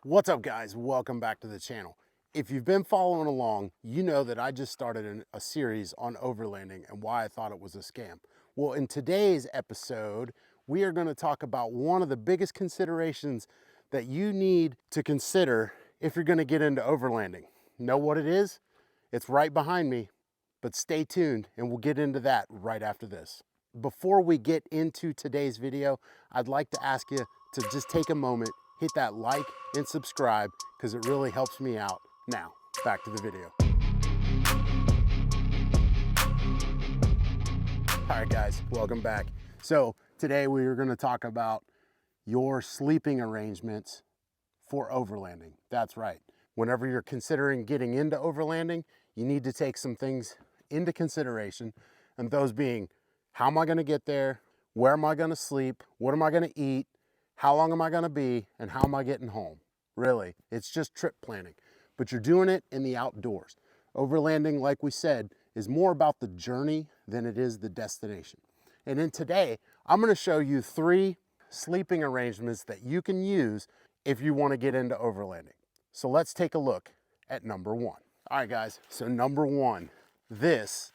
What's up, guys? Welcome back to the channel. If you've been following along, you know that I just started a series on overlanding and why I thought it was a scam. Well, in today's episode, we are going to talk about one of the biggest considerations that you need to consider if you're going to get into overlanding. Know what it is? It's right behind me, but stay tuned and we'll get into that right after this. Before we get into today's video, I'd like to ask you to just take a moment, hit that like and subscribe because it really helps me out. Now, back to the video. All right, guys, welcome back. So today we are going to talk about your sleeping arrangements for overlanding. That's right. Whenever you're considering getting into overlanding, you need to take some things into consideration, and those being, how am I going to get there? Where am I going to sleep? What am I going to eat? How long am I going to be? And how am I getting home? Really, it's just trip planning, but you're doing it in the outdoors. Overlanding, like we said, is more about the journey than it is the destination. And then today, I'm going to show you 3 sleeping arrangements that you can use if you want to get into overlanding. So let's take a look at number 1. All right, guys, so number 1, this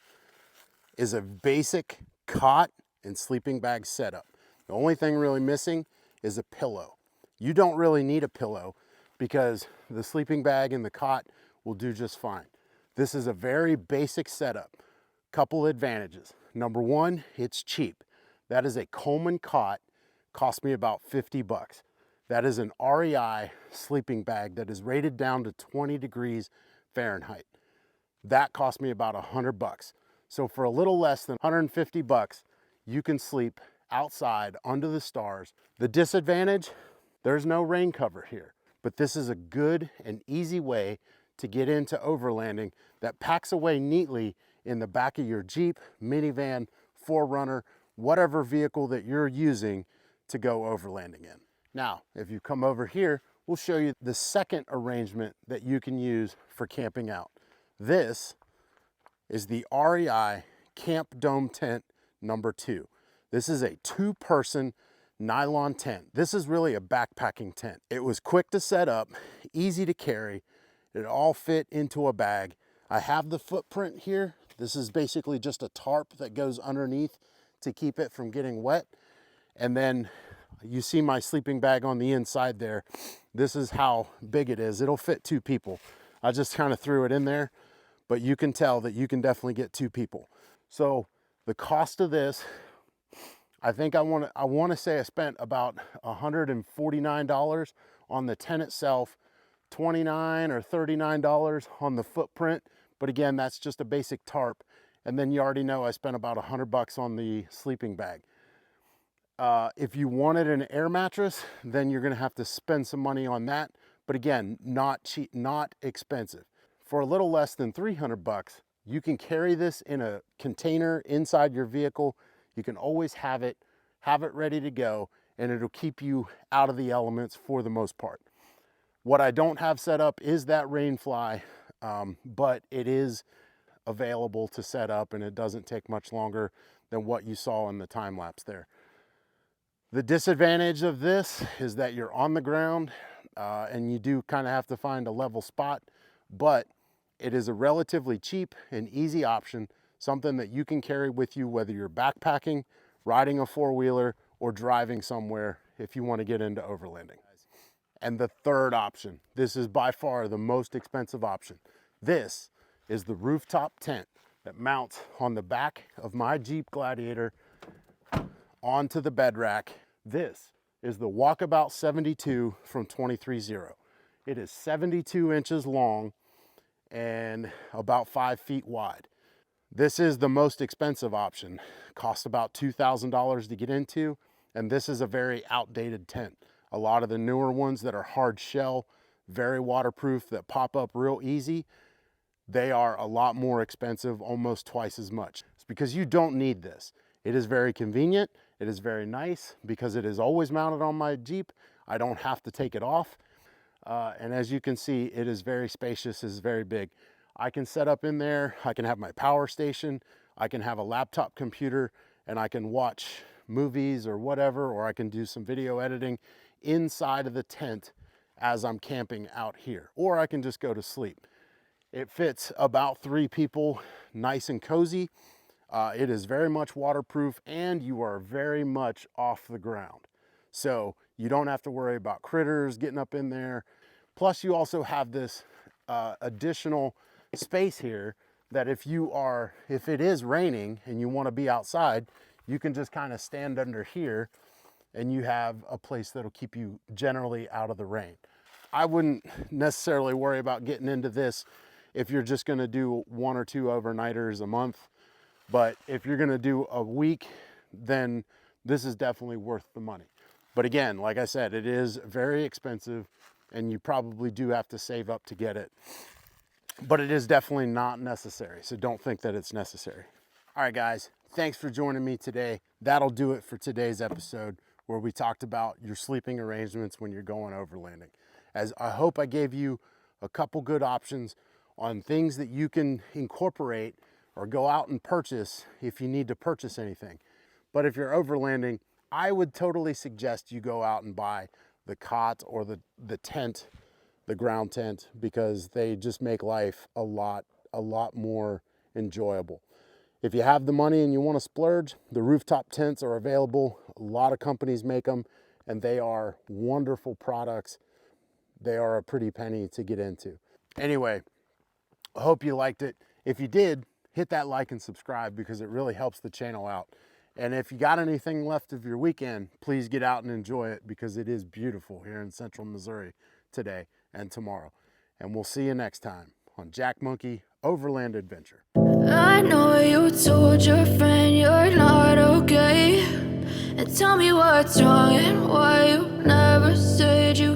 is a basic cot and sleeping bag setup. The only thing really missing is a pillow. You don't really need a pillow because the sleeping bag and the cot will do just fine. This is a very basic setup. Couple advantages. Number 1, it's cheap. That is a Coleman cot, cost me about 50 bucks. That is an REI sleeping bag that is rated down to 20 degrees Fahrenheit. That cost me about 100 bucks. So for a little less than 150 bucks, you can sleep outside under the stars. The disadvantage, there's no rain cover here, but this is a good and easy way to get into overlanding that packs away neatly in the back of your Jeep, minivan, 4Runner, whatever vehicle that you're using to go overlanding in. Now, if you come over here, we'll show you the second arrangement that you can use for camping out. This is the REI Camp Dome Tent number 2. This is a 2-person nylon tent. This is really a backpacking tent. It was quick to set up, easy to carry. It all fit into a bag. I have the footprint here. This is basically just a tarp that goes underneath to keep it from getting wet. And then you see my sleeping bag on the inside there. This is how big it is. It'll fit 2 people. I just kind of threw it in there, but you can tell that you can definitely get 2 people. So the cost of this, I think I want to say I spent about $149 on the tent itself, $29 or $39 on the footprint. But again, that's just a basic tarp. And then you already know I spent about 100 bucks on the sleeping bag. If you wanted an air mattress, then you're going to have to spend some money on that. But again, not cheap, not expensive. For a little less than 300 bucks, you can carry this in a container inside your vehicle. You can always have it ready to go, and it'll keep you out of the elements for the most part. What I don't have set up is that rainfly, but it is available to set up, and it doesn't take much longer than what you saw in the time lapse there. The disadvantage of this is that you're on the ground, and you do kind of have to find a level spot, but it is a relatively cheap and easy option, something that you can carry with you whether you're backpacking, riding a 4-wheeler, or driving somewhere if you want to get into overlanding. And the third option, this is by far the most expensive option. This is the rooftop tent that mounts on the back of my Jeep Gladiator onto the Bedrack. This is the Walkabout 72 from 23-0. It is 72 inches long and about 5 feet wide. This is the most expensive option. Cost about $2,000 to get into, and this is a very outdated tent. A lot of the newer ones that are hard shell, very waterproof, that pop up real easy, they are a lot more expensive, almost twice as much. It's because you don't need this. It is very convenient. It is very nice because it is always mounted on my Jeep. I don't have to take it off. And as you can see, it is very spacious, it's very big. I can set up in there, I can have my power station, I can have a laptop computer, and I can watch movies or whatever, or I can do some video editing inside of the tent as I'm camping out here, or I can just go to sleep. It fits about 3 people, nice and cozy. It is very much waterproof, and you are very much off the ground. So you don't have to worry about critters getting up in there. Plus you also have this additional space here that if it is raining and you want to be outside, you can just kind of stand under here and you have a place that'll keep you generally out of the rain. I wouldn't necessarily worry about getting into this if you're just gonna do 1 or 2 overnighters a month. But if you're gonna do a week, then this is definitely worth the money. But again, like I said, it is very expensive and you probably do have to save up to get it. But it is definitely not necessary, so don't think that it's necessary. All right, guys, thanks for joining me today. That'll do it for today's episode, where we talked about your sleeping arrangements when you're going overlanding. As I hope I gave you a couple good options on things that you can incorporate or go out and purchase if you need to purchase anything. But if you're overlanding, I would totally suggest you go out and buy the cot or the tent, the ground tent, because they just make life a lot more enjoyable. If you have the money and you want to splurge, the rooftop tents are available. A lot of companies make them, and they are wonderful products. They are a pretty penny to get into. Anyway, I hope you liked it. If you did, hit that like and subscribe, because it really helps the channel out. And if you got anything left of your weekend, please get out and enjoy it, because it is beautiful here in central Missouri today and tomorrow. And we'll see you next time on Jack Monkey Overland Adventure. I know you told your friend you're not okay, and tell me what's wrong and why you never said you